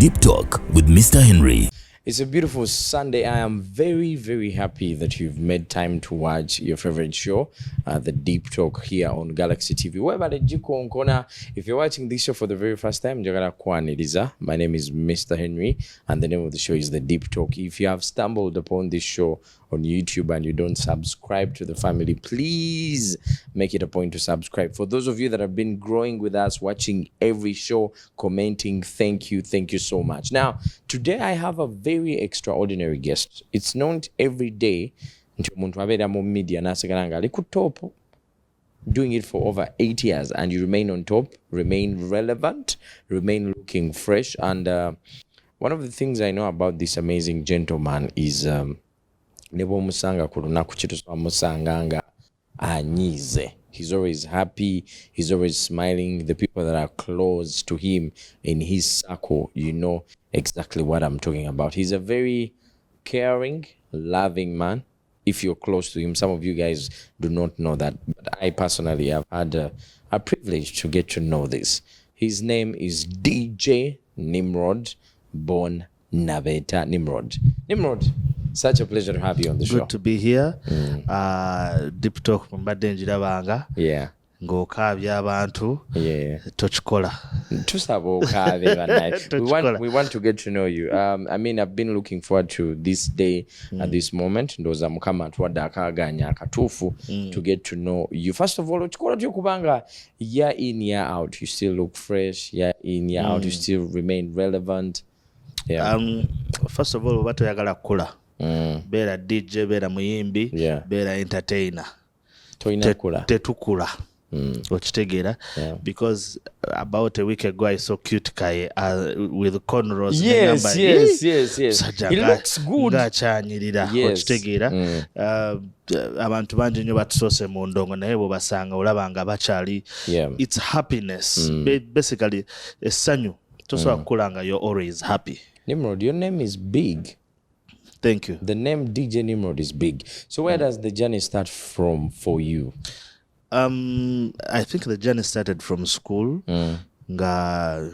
Deep Talk with Mr. Henry. It's a beautiful Sunday. I am very, very happy that you've made time to watch your favorite show, the Deep Talk here on Galaxy TV. If you're watching this show for the very first time, my name is Mr. Henry, and the name of the show is the Deep Talk. If you have stumbled upon this show on YouTube and you don't subscribe to the family, please make it a point to subscribe. For those of you that have been growing with us, watching every show, commenting, thank you so much. Now, today I have a very extraordinary guest. It's not every day doing it for over 8 years, and you remain on top, remain relevant, remain looking fresh. And one of the things I know about this amazing gentleman is he's always happy, he's always smiling. The people that are close to him in his circle, you know exactly what I'm talking about. He's a very caring, loving man. If you're close to him, some of you guys do not know that, but I personally have had a privilege to get to know this. His name is DJ Nimrod, born Nabeta Nimrod. Nimrod, such a pleasure to have you on the show. Good to be here. Deep Talk mbadde njirabanga. Yeah. Ng'okaabya abantu. Yeah. Tochikola. Tusaba okaabe bannange. We want to get to know you. I mean, I've been looking forward to this day at this moment. Ndoza mukama atuwadde akaaganya akatuufu to get to know you. First of all, okikola tyo kubanga year in, year out, you still look fresh. Year in, year out, you still remain relevant. Yeah. First of all, oba toyagala kula. Beera DJ, beera muyimbi, beera entertainer. Tetukula. Okitegeera, because about a week ago I saw cute guy with cornrows. Yes. He looks good. Ng'akyanyirira. Okitegeera, abantu bangi nnyo batusoose mu ndongo naye bw'obasanga olaba nga bakyali. It's happiness. Basically, essanyu tosobola kukula nga you're always happy. Nimrod, your name is big. Thank you. The name DJ Nimrod is big. So where does the journey start from for you? I think the journey started from school. Nga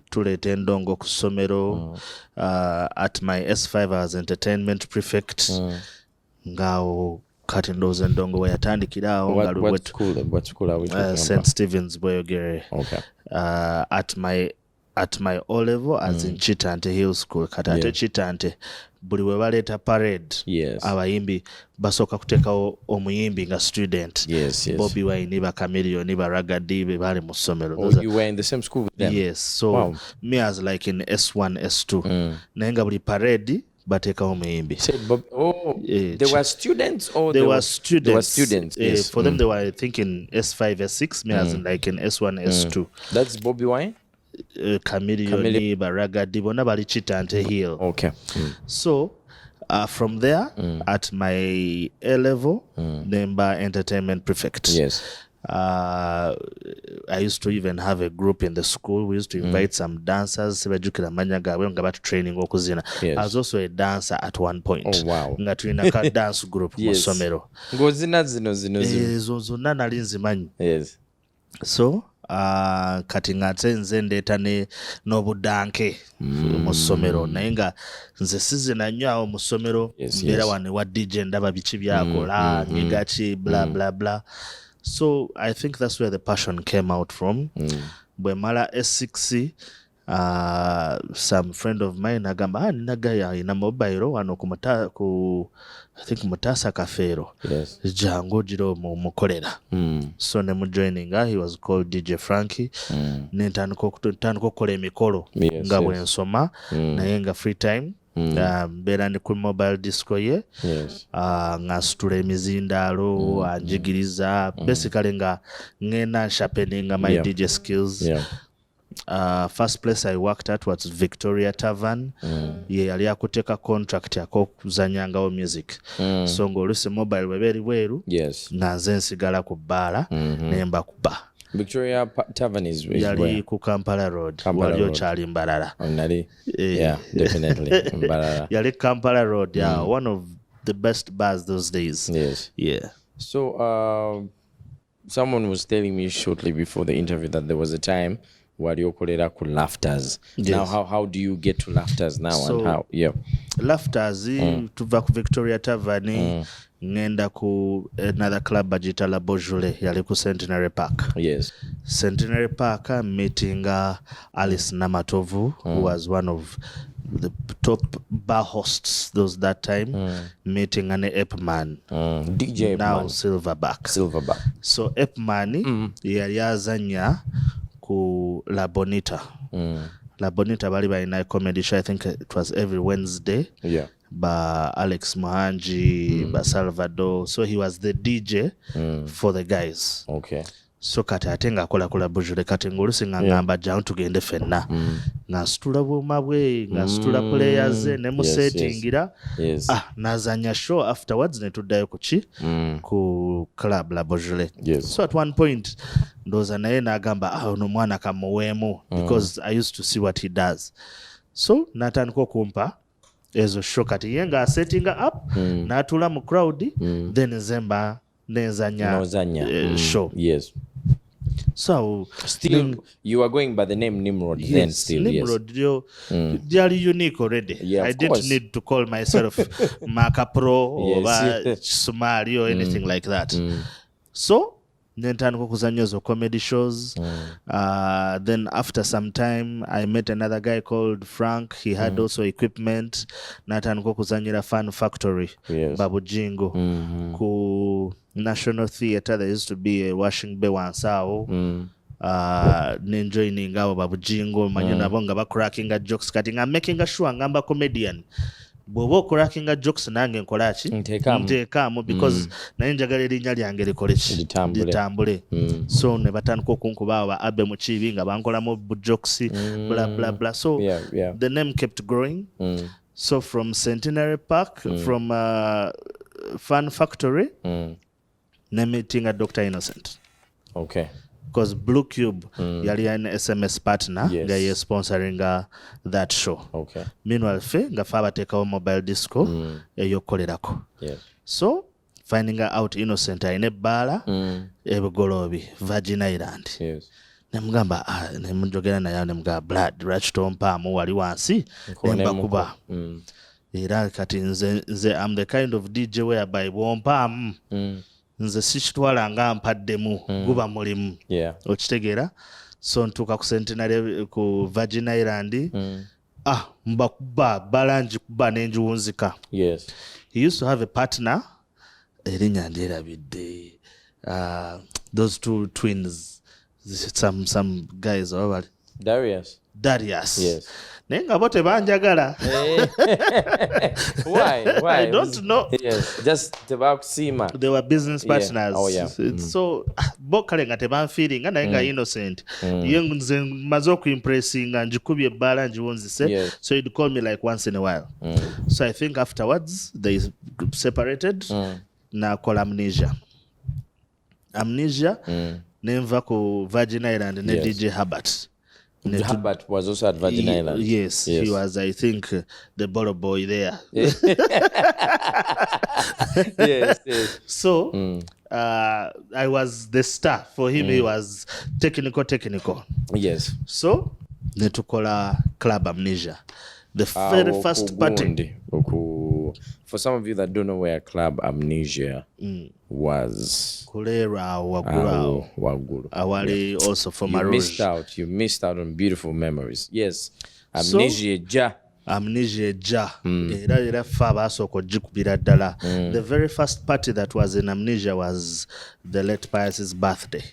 tuleeta endongo ku ssomero. At my S5 I was entertainment prefect. Ngaawo kati ndowooza endongo we yatandikira awo. What school are we talking about? St. Stephen's Boyogere. Okay. At my O level as in Chitante Hill School. Kati ate Chitante buli we baleeta parade, abayimbi basooka kuteekawo omuyimbi nga student. Bobby Wine, ba Chameleon, ba Ragadi be bali mu ssomero. Oh, you were in the same school with them? Yes. So me as like in S1, S2. Naye nga buli parade bateekawo omuyimbi. They were students or they were students. They were students. Yes. For them they were I think in S5, S6, me as in like in S1, S2. That's Bobby Wine? Chameleon, Baragadi, bonna bali Chitante Hill. Okay. So from there, at my A level, Nemba entertainment prefect. Yes. I used to even have a group in the school. We used to invite some dancers. Training. I was also a dancer at one point. Oh wow. Nga tulina ka dance group mu ssomero. Zonna nali nzimanyi. Yes. So kati ngate nze ndeeta n'obudanke mu ssomero naye nga nze sizina nnyo awo mu ssomero mbeera wane wa DJ ndaba biki byakola nyiga ki bla bla bla. So I think that's where the passion came out from. Bwe mala S6 some friend of mine agamba nina gaya ina mobile wano ku I think Mutasa Kafero. Yes. Jango jiro mukolera. So ne mu joining he was called DJ Frankie. Nentandika okukola emikolo nga bwe nsoma naye nga free time. Mbeera ndi ku mobile disco ye. Nga nsitula emizindaalo anjigiriza. Basically nga ngenda nshapeninga my DJ skills. First place I worked at was Victoria Tavern. Yali akuteka contract yakuzanyangawo music. So ng'oluusi mobile weberi bweru nga nze nsigala ku bbaala nemba ku bar. Victoria Tavern is yali ku Kampala Road. Wali okyali Mbarara. Yeah, definitely. Mbarara. Yali Kampala Road. One of the best bars those days. Yes. Yeah. So someone was telling me shortly before the interview that there was a time wali okolera ku Laughters. Yes. Now how do you get to Laughters now? So, and how? Yeah. Laughters tuva ku Victoria Tavern ngenda ku another club bagita La Beaujolais yali ku Centenary Park. Yes. Centenary Park meeting Alice Namatovu, who was one of the top bar hosts that time, meeting an Epman, DJ now Epman. Silverback. So Epman yali azanya ku La Bonita. La Bonita bali balina comedy show. I think it was every Wednesday. Yeah. By Alex Mohanji, by Salvador. So he was the DJ for the guys. Okay. So kati ate nga akola ku La Beaujolais kati ng'oluusi nga ngamba jjangu tugende ffenna nga nsitula bwoma bwe nga nsitula players ze ne musetingira n'azanya show afterwards ne tuddayo ku club La Beaujolais. So at one point ndowooza naye n'agamba ono mwana kamuweemu because I used to see what he does. So n'atandika okumpa ezo show kati ye nga asettinga up n'atuula mu crowd then nze mba nenzanya show. Yes. So still you are going by the name Nimrod. Yes, then still Nimrod, they are unique already. Yeah, I didn't need to call myself Maka Pro or Sumari or anything like that. So nentandika kuzanya ezo comedy shows. Then after some time I met another guy called Frank. He had also equipment. Natandika kuzanyira Fun Factory. Babu Jingo. Ku National Theatre there used to be a washing bay wansao. Nenjoining abo Babu Jingo manyo nabo nga bakrackinga jokes kati nga making sure ngamba comedian. Bwoba okolackinga jokes nange nkolaki nteekaamu because naye njagala erinnya lyange likoleki litambule. So ne batandika okunkuba abo ba Abe Mukiibi nga bankolamu jokes bla bla bla. So the name kept growing. So from Centenary Park, from Fun Factory, ne meeting at Dr. Innocent. Okay. Because Blue Cube yali an SMS partner nga ye sponsoring that show. Okay. Meanwhile fe nga fa bateekawo mobile disco eyokukolerako. So finding out Innocent ayina ebbaala ebugoloobi Virgin Island. Nemugamba nemujogera naye nemugamba Blood lwaki tompaamu wali wansi nembakuba era kati nze I'm the kind of DJ whereby bwompaamu nze sikitwala nga mpaddemu guba mulimu okitegeera. So ntuuka ku Centenary ku Virgin Island mbakuba balangi kuba nenjiwunzika. He used to have a partner erinnya ndyerabidde those two twins some guys over Darius. Naye nga bo tebanjagala. Why? I don't know. Just tebakusima. They were business partners. So bo kale nga tebanfiiringa naye nga Innocent ye nze maze okuimpressinga njikubye ebbaala njiwunzise. So he'd call me like once in a while. So I think afterwards they separated na Club Amnesia nenva ku Virgin Island ne DJ Herbert. Herbert was also at Virgin Island. Yes, he was, I think, the bottle boy there. So I was the star for him. He was technical. So netukola Club Amnesia, the very first party. For some of you that don't know where Club Amnesia was, Kulera Waguru. Awali also from Arouge. You missed out on beautiful memories. Yes, Amnesia Ja. Era fa basoko jikubira ddala. The very first party that was in Amnesia was the late Pius's birthday.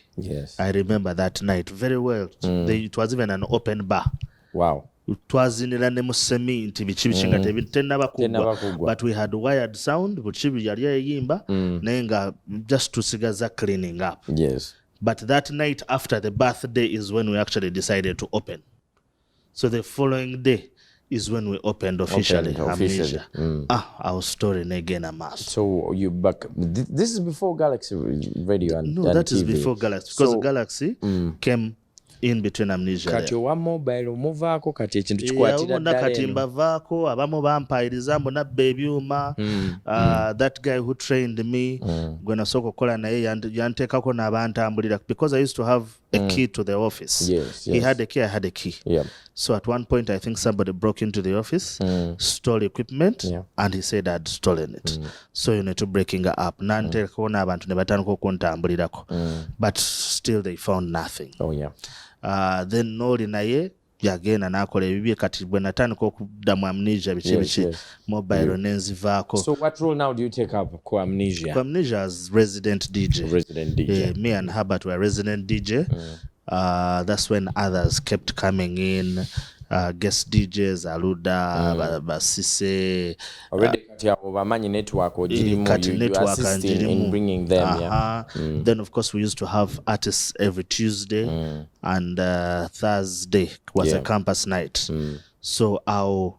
I remember that night very well. It was even an open bar. Wow. Twazinira ne mu cement bikibi nga tennaba kugwa, but we had wired sound bukibi yali eyimba naye nga just tusigaza cleaning up. But that night after the birthday is when we actually decided to open. So the following day is when we opened officially. Amnesia. Our story again a mass. So you back. This is before Galaxy Radio and that TV. is before Galaxy, because Galaxy came in between Amnesia kati owa mobile omuvaako kati ekintu kikwatira ddala kati mbavaako abamu bampayiriza mbonabba ebyuma that guy who trained me gwe nasooka okukola naye yanteekako n'abantambulira because I used to have a key to the office. He had a key, I had a key. So at one point I think somebody broke into the office, stole equipment, and he said I'd stolen it. So you need to breaking up. Nanteekako n'abantu ne batandika okuntambulirako. But still they found nothing. Then Noli naye yagenda n'akola ebibye kati bwe natandika okuddamu Amnesia biki mobile nenzivaako. So what role now do you take up ku Amnesia? Ku Amnesia as resident DJ. Me and Herbert were resident DJ. That's when others kept coming in. Guest DJs Aluda, Basise. Already kati abo bamanyi network ogirimu, you assisting in bringing them. Then of course we used to have artists every Tuesday and Thursday was a campus night. So our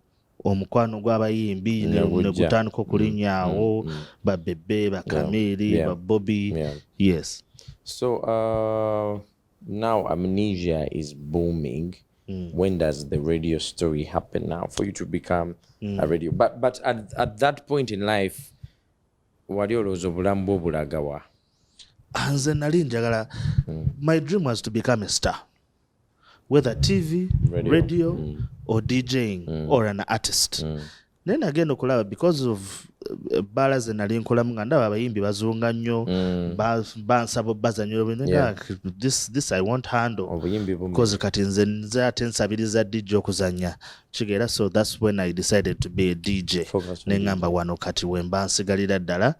omukwano gw'abayimbi ne gutandika okulinyaawo babebe bakamiri babobi. Yes. So now Amnesia is booming. When does the radio story happen now for you to become a radio? But at that point in life, wali olowooza obulamu bwo bulagawa? Nze nali njagala, my dream was to become a star, whether TV, radio or DJing or an artist. Naye nagenda okulaba because of bbala ze nali nkolamu nga ndaba abayimbi bazunga nnyo bansaba bazanyo this I won't handle because kati nze ate nsabiriza DJ okuzanya kigera. So that's when I decided to be a DJ. Nengamba wano kati wemba nsigalira ddala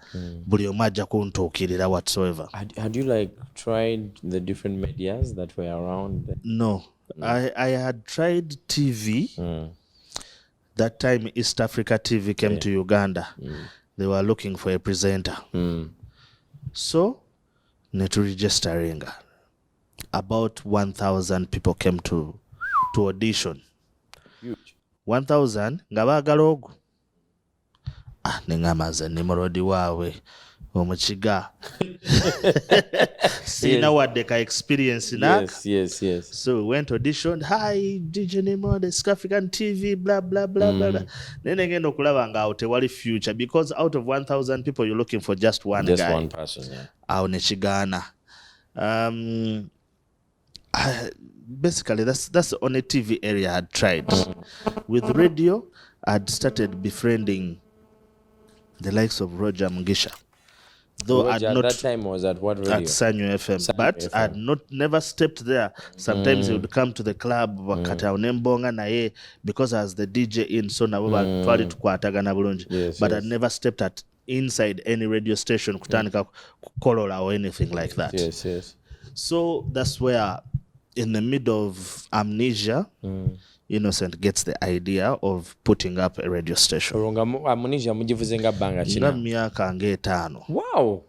buli omu ajja kuntuukirira whatsoever. Had you like tried the different medias that were around? No. I had tried TV. That time East Africa TV came to Uganda. They were looking for a presenter. So, registering. About 1,000 people came to audition. Huge. 1,000 nga baagala ogwo. Nengamba nze Nimrod waawe omukiga. Sina wadde ka experience naka. Yes. So we went audition. Hi, DJ NIMROD, East African TV, blah, blah, blah, blah. Then again, okulaba nga awo tewali future because out of 1,000 people, you're looking for just one guy. Just one person, yeah. Awo ne kigana. Basically, that's the only TV area I had tried. With radio, I'd started befriending the likes of Roger Mugisha. Though Roger, I'd not, at that time was at what radio? At Sanyo FM. But I'd never stepped there. Sometimes he would come to the club wakata onembonga na ye because I was the DJ in so nabo twali tukwatagana bulungi. But I'd never stepped at inside any radio station kutandika kukolola or anything like that. Yes. So that's where in the middle of Amnesia, Innocent gets the idea of putting up a radio station. Amnesia mugivuze nga banga kina. Myaka nga 5. Wow.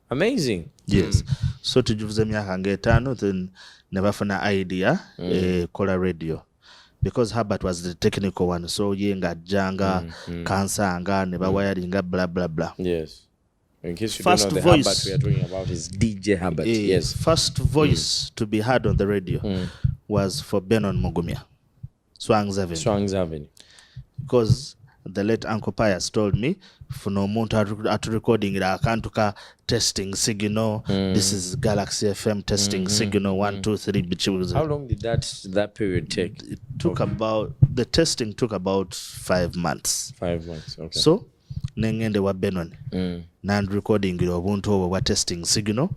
Amazing. Yes. So tugivuze myaka nga 5 then nebafuna idea kola radio. Because Herbert was the technical one. So yenga janga kansanga neba wiringa blah blah blah. Yes. In case you first don't know, the voice, Herbert we are talking about is DJ Herbert. Yes. First voice to be heard on the radio was for Benon Mugumya. Swangs Avenue. Because the late Uncle Pius told me, for no muntu at recording it, I can't ka testing signal. This is Galaxy FM testing signal 1, 2, 3. How long did that period take? It took the testing took about 5 months. 5 months, okay. So, nengende wa Benon. Nan recording it obuntu obwo wa testing signal.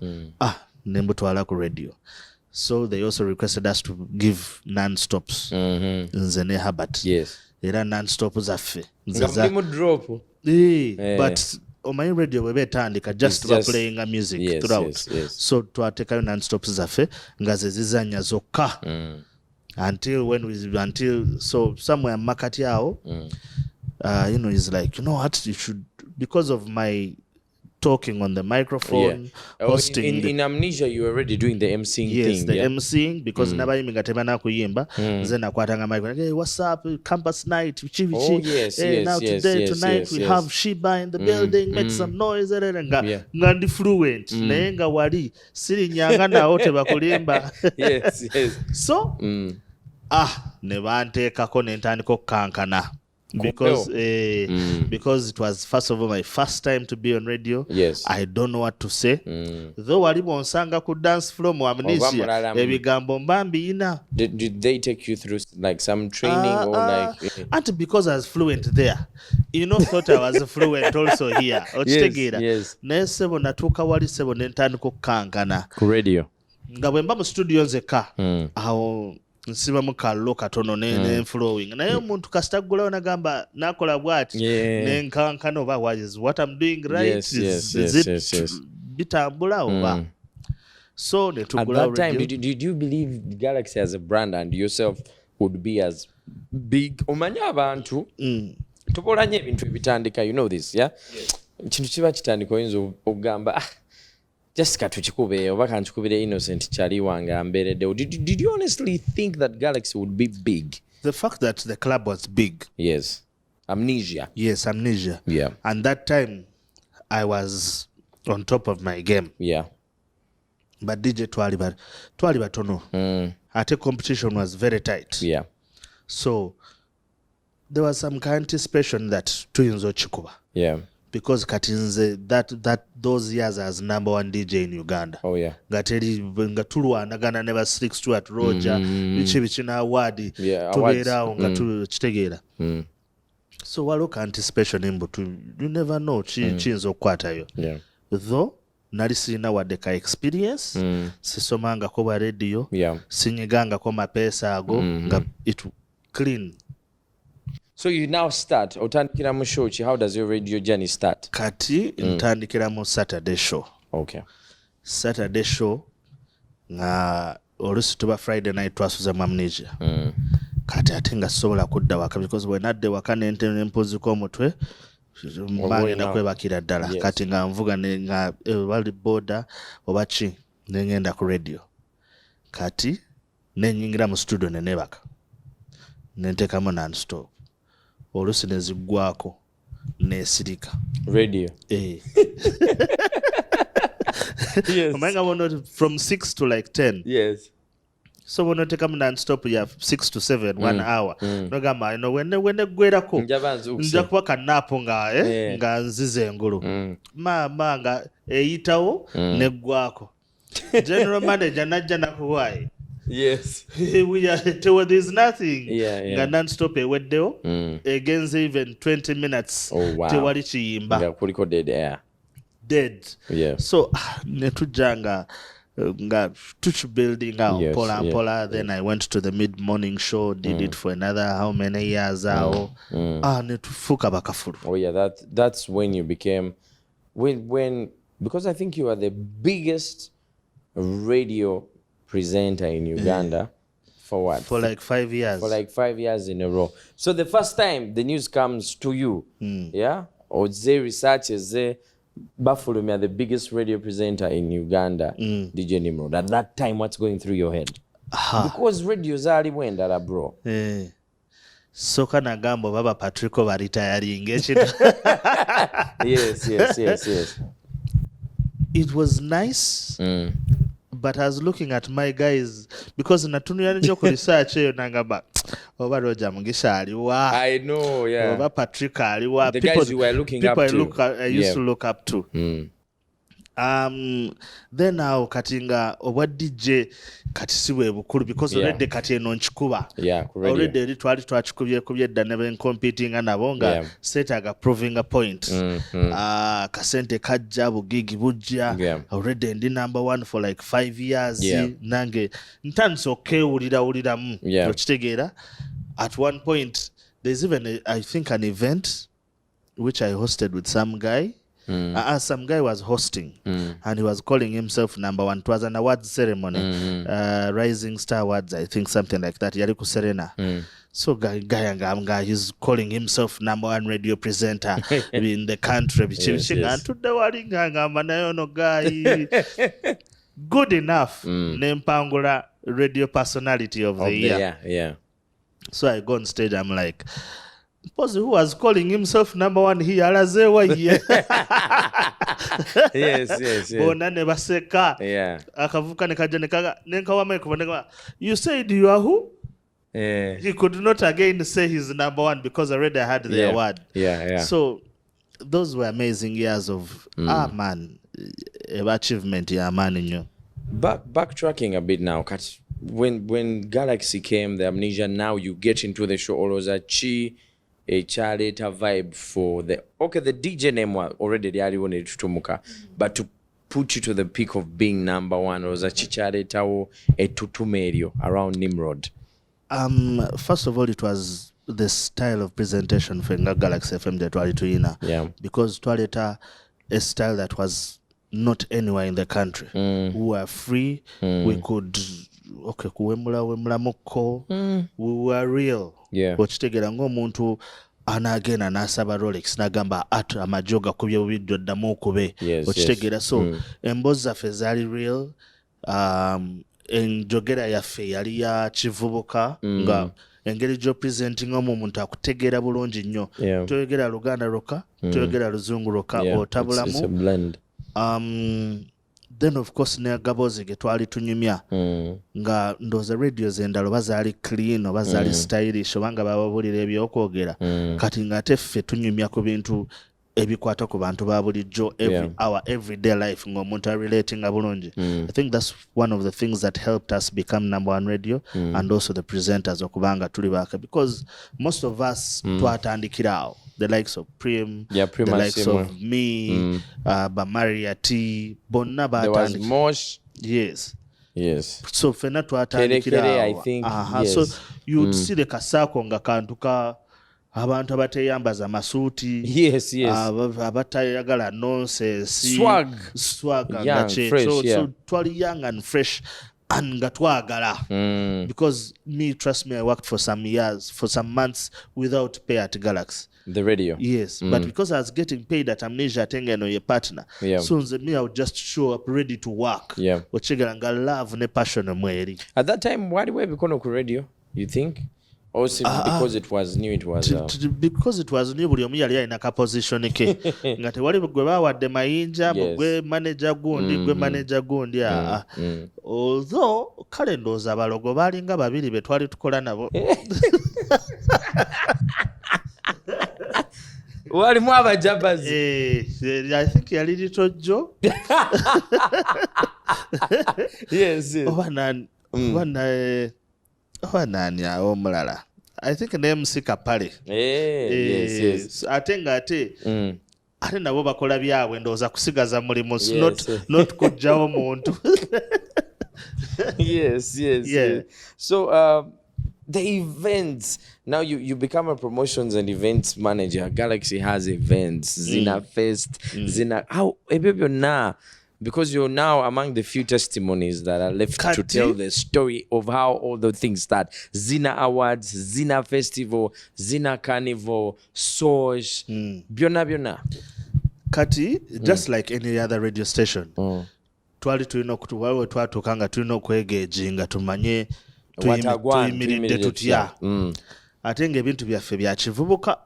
Nembutwala ku radio. So they also requested us to give non-stops. Nzene Herbert. Yes. Era non-stop zaffe. Drop. But on my radio we betandika just playing a music throughout. So twatekayo non-stop zaffe nga ze zizanya zokka. Until so somewhere makati yao, he's like, you know what, you should, because of my talking on the microphone, hosting. In Amnesia, you were already doing the MCing yes, thing. The MCing, because n'abayimbi tebana kuyimba. Then nakwatanga microphone. Hey, what's up? Campus night. Hey, now tonight we have Shiba in the building. Make some noise. Nga ndi fluent. Naye nga wali siri nyanga nawo tebakulimba. Yes. So ne banteekako ne ntandika okukankana. Because it was first of all my first time to be on radio. Yes. I don't know what to say. Though wali bonsanga ku dance floor mu Amnesia ebigambo mbambiyina. Did they take you through like some training or like? And because I was fluent there, thought I was fluent also here. Yes. Naye sebo natuuka wali sebo ne ntandika okukankana Ku radio. Nga bwe mba mu studio nzeka awo nsibamu kallo katono ne flowing naye omuntu kasita aggulawo nagamba nakola bwati nenkankana oba what I'm doing right is bitambula oba so at that time did you believe Galaxy as a brand and yourself would be as big? Omanya abantu tukola nnyo ebintu ebitandika, you know this, yeah? Kintu kiba kitandika oyinza okugamba just katukikube oba kantukubire Innocent kyali wange ambereddewo. Did you honestly think that Galaxy would be big? The fact that the club was big. Yes. Amnesia. Yes, Amnesia. Yeah. And that time I was on top of my game. Yeah. But DJ twali batono. Ate competition was very tight. Yeah. So there was some kind of anticipation that tuyinza okikuba. Yeah. Because katinze that those years as number one DJ in Uganda. Oh yeah. Nga tulwanagana never 6 Stuart Roger bichi na award tubeerawo nga tukitegeera. So waloka anticipation imbutu you never know chinzo okukwatayo. Yeah. Though nali sirina wadde ka experience sisomangako bwa radio sinyigangako mapeesa ago nga it clean. So you now start otandikira mu show ki? How does your radio journey start? Kati ntandikira mu Saturday show. Okay. Saturday show nga olusi tuba Friday night twasuza mu Amnesia. Kati ate nga sobola kudda waka because bwe nadde waka nempoziko omutwe mbange nakwebakira ddala. Kati nga nvuga nga wali boda oba ki nengenda ku radio. Kati nenyingira mu studio nenebaka nentekamu non-stop. Olusi neziggwako nesirika radio. Yes. Omanga wono from 6 to like 10. Yes. So wono tekamu non-stop ya 6 to 7 1 hour. Nogamba wene gwerako nja kuba kanapo nga nzize engulu. Mama nga eyitawo neggwako. General manager najja nakuwaye. Yes. There's nothing. Yeah. Non-stop eweddewo. Against even 20 minutes. Oh wow. Tewali kiyimba. Nga kuliko dead air. Dead. Yeah. So netujanga nga tuch building out pola. Then I went to the mid-morning show. Did it for another how many years ago. Netufuka bakafuru. Oh yeah, that's when you became when because I think you are the biggest radio presenter in Uganda for what? For like 5 years. For like 5 years in a row. So the first time the news comes to you, yeah? Or they research they Bafulumi are the biggest radio presenter in Uganda, DJ Nimrod. At that time, what's going through your head? Because radios are wendala, bro. Soka nagambo baba Patrico baritayaring. Yes. It was nice. But I was looking at my guys because natunira njo ku research eyo nangamba oba Roger Mugisha aliwa. I know, yeah. Oba Patrick aliwa. The guys you were looking up to. I used to look up to. Then now katinga oba DJ kati siwe bukulu because already kati eno nchikuba. Already twali twachikubye dda ne ben competing nabo nga set aga proving a point. Kasente kajja bugigi bujja. Already ndi number 1 for like 5 years. Nange ntandise okewuliramu okitegeera. At one point there's even I think an event which I hosted with some guy. Some guy was hosting and he was calling himself number one. It was an awards ceremony, Rising Star Awards, I think, something like that. Yari ku Serena. So guy he's calling himself number one radio presenter in the country. Good enough. Nempangula radio personality of the year. Yeah. So I go on stage, I'm like, who was calling himself number one here? Yes. Bonane baseka. Yeah. Akavuka nekaja you said you are who? He could not again say his number one because already I had the award. Yeah. So those were amazing years of achievement. Backtracking a bit now, when Galaxy came, the Amnesia, now you get into the show, or was a charita vibe for the DJ name was already the only wanted to muka, but to put you to the peak of being number one, was a charita or a tutumerio around Nimrod? First of all, it was the style of presentation for Galaxy FM the Twalituina. Yeah. Because Twalita a style that was not anywhere in the country. We were free. We could we were real. Yeah. Ochitegera ng'omuntu anagenda n'asaba Rolex n'agamba amajoga kubye bubiddo ddamu okube. Ochitegera so emboozi zaffe zaali real. Enjogera yaffe yali ya kivubuka nga engeri gy'opresentinga omuntu akutegeera bulungi nnyo. Toyogera Luganda lwokka, toyogera Luzungu lwokka, otabulamu. Then of course ne gabozi ge twali tunyumya nga ndoza radios endalo bazaali clean oba zaali stylish obanga bababulira ebyokwogera kati nga teffe tunyumya ku bintu ebikwata ku bantu ba bulijjo every hour, everyday life ng'omuntu relating bulungi. I think that's one of the things that helped us become number one radio and also the presenters okubanga tuli baaka, because most of us twatandikira awo, the likes of Prim, the likes of me, Bamaria T, bonna batandikira. There was Mosh. Yes. So fena twatandikira awo. I think. Yes. So you would see the kasako nga kantu ka abantu abateyambaza masuuti. Yes. Abatayagala nonsense. Swag young, fresh, so twali young and fresh and nga twagala. Because trust me, I worked for some years, for some months without pay at Galaxy. The radio. Yes, but because I was getting paid at Amnesia Tengeno ye partner. So me I would just show up ready to work. Ochegera nga love ne passion mweri. At that time, why do we become ku radio, you think? Or because it was new, it was because it was new, buli omu yali alina ka position ke nga tewali gwe bawadde mayinja gwe manager gundi although kale ndooza abalogo baalinga babiri be twali tukola nabo. Walimu abajabazi. I think yali Litojjo. Yes. Nani omulala. I think name Sikapale. Yes. Ate nabo bakola byabwe ndooza kusigaza mulimu, not kujjawo muntu. Yes. So the events, now you become a promotions and events manager. Galaxy has events, Zina Fest, Zina. How now? Because you're now among the few testimonies that are left to tell the story of how all the things start. Zina Awards, Zina Festival, Zina Carnival, Sosh, Biona. Kati, just like any other radio station, twali tulina okutuwawe twatukanga tulina okwegeejinga tumanye tuyimiridde tutya. Ate ng'ebintu byaffe bya kivubuka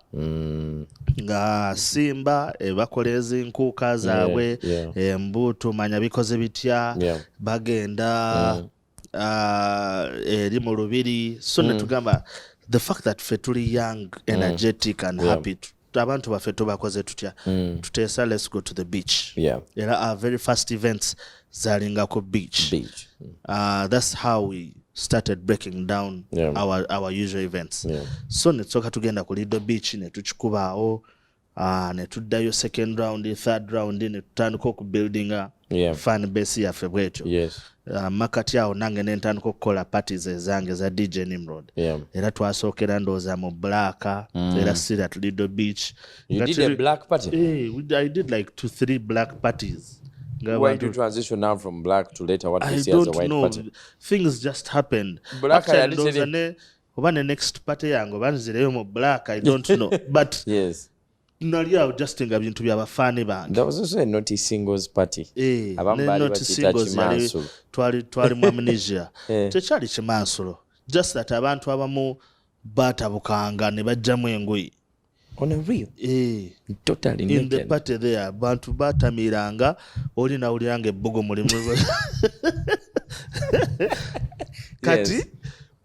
nga Simba bakola ezinkuuka zaabwe embuto manya bikoze bitya bagenda eri mu lubiri. So ne tugamba the fact that ffe tuli young, energetic and happy, abantu baffe tubakoze tutya, tuteesa let's go to the beach. Era our very first events zalinga ku beach. That's how we started breaking down our usual events. So netsoka tugenda ku Lido Beach ne tukikubaawo, ne tuddayo second round, third round, ne tutandika okubuildinga fan base yaffe bwetyo. Makati awo nange nentandika okukola parties ezange za DJ Nimrod. Era twasookera ndowooza mu Black, era sira at Lido Beach. You did a black party? I did like 2-3 black parties. Why did you transition now from black to later what we see as a white party? Things just happened. Black oba ne next party yange banzireyo mu black, I don't know. But nali awo just nga bintu by'abafaani bange. There was also a Naughty Singles party. Naughty Singles twali mu Amnesia. Tekyali kimansulo. Just that abantu abamu baatabukanga ne bajjamu engoye. On a real? Totally naked. In the party there, bantu batamiranga, oli na uliange bugo mulimu. Kati,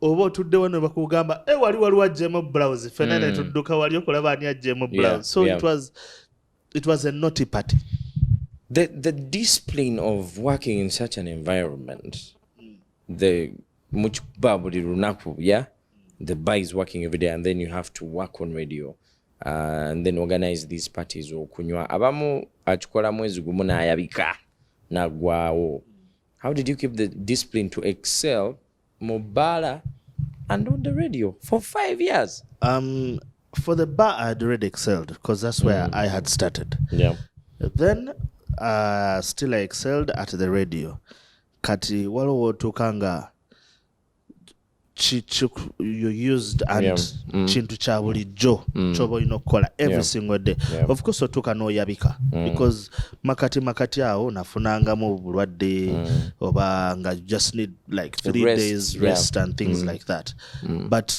obo tudde wano bakugamba, wali wajjemu blouse, fenene tudduka wali okulaba ani ajjemu blouse. So it was a naughty party. The discipline of working in such an environment, the much babuli runaku, the bar is working every day and then you have to work on radio. And then organize these parties okunywa abamu achikola mwezi gumu na ayabika na gwao. How did you keep the discipline to excel mobala and on the radio for 5 years? For the bar I had already excelled because that's where I had started. Then still I excelled at the radio. Kati waliwo tukanga you used and chintu cha bulijjo chobo inokola every single day. Of course otuka no yabika because makati awo nafunanga mu bulwadde oba nga just need like 3 days rest and things like that. But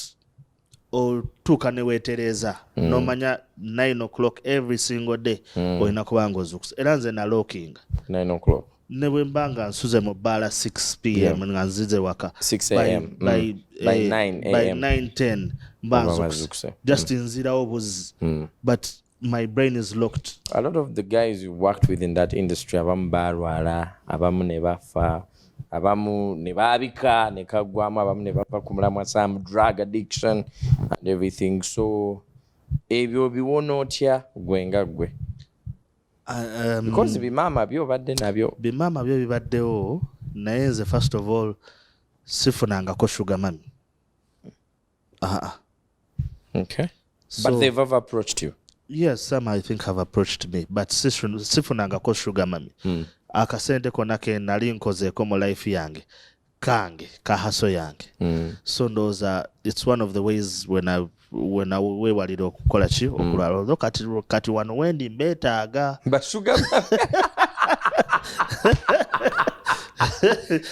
otuka ne wetereza no manya 9 o'clock every single day oyina kubanga ozukusa era nze na locking 9 o'clock newe mbanga nsuze mu bala 6 p.m. nga nzize waka 6 a.m. by 9 a.m. by 9-10 mbanzukuse just nzira obuzi but my brain is locked. A lot of the guys you worked with in that industry abamu barwala abamu ne bafa abamu ne babika ne kagwamu abamu ne bapa kumulamwa some drug addiction and everything, so ebyo biwona otya gwenga gwe? Because bimama byo badde nabyo bibaddewo naye nze first of all sifunangako sugar mami. Okay. So, but they've ever approached you? Yes, some I think have approached me, but sifunangako sugar mami. Akasente kona ke nali nkozeeko mu life yange kange kahaso yange. So those are, it's one of the ways when I wewalira okukola ki okulwala although kati wano wendi mbetaaga basuga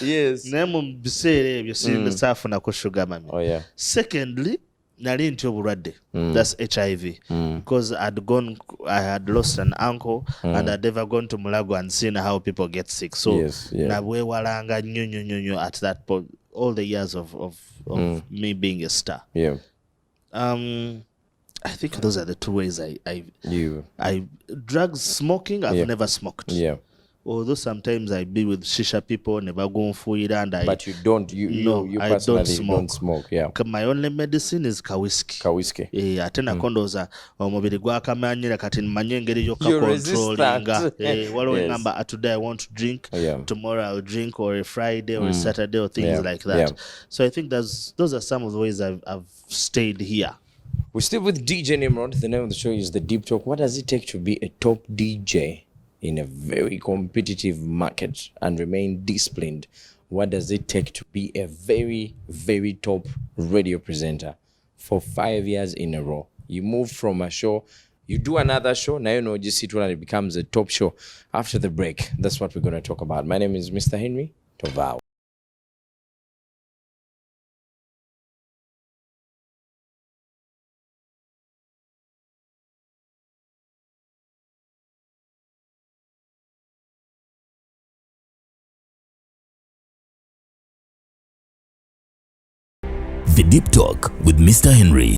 yes naye mu biseera ebyo saafuna ku sugar mami. Secondly nali nti obulwadde that's HIV because I had lost an uncle and I'd never gone to Mulago and seen how people get sick, so nabwewalanga nnyo at that point all the years of me being a star. I think those are the two ways I drugs, smoking, I've never smoked. Although sometimes I be with shisha people, never go fuira, and but you don't. You I don't smoke. My only medicine is kawiski. Atena kondoza omubiri gwakamanyira kati manye ngeri yokka controllinga. Waliwo ngamba today I want to drink, tomorrow I'll drink, or a Friday or a Saturday or things like that. So I think those are some of the ways I've stayed here. We're still with DJ Nimrod. The name of the show is The Deep Talk. What does it take to be a top DJ in a very competitive market and remain disciplined? What does it take to be a very, very top radio presenter for 5 years in a row? You move from a show, you do another show, now you know just it when it becomes a top show. After the break, that's what we're going to talk about. My name is Mr. Henry Tovao. The Deep Talk with Mr. Henry.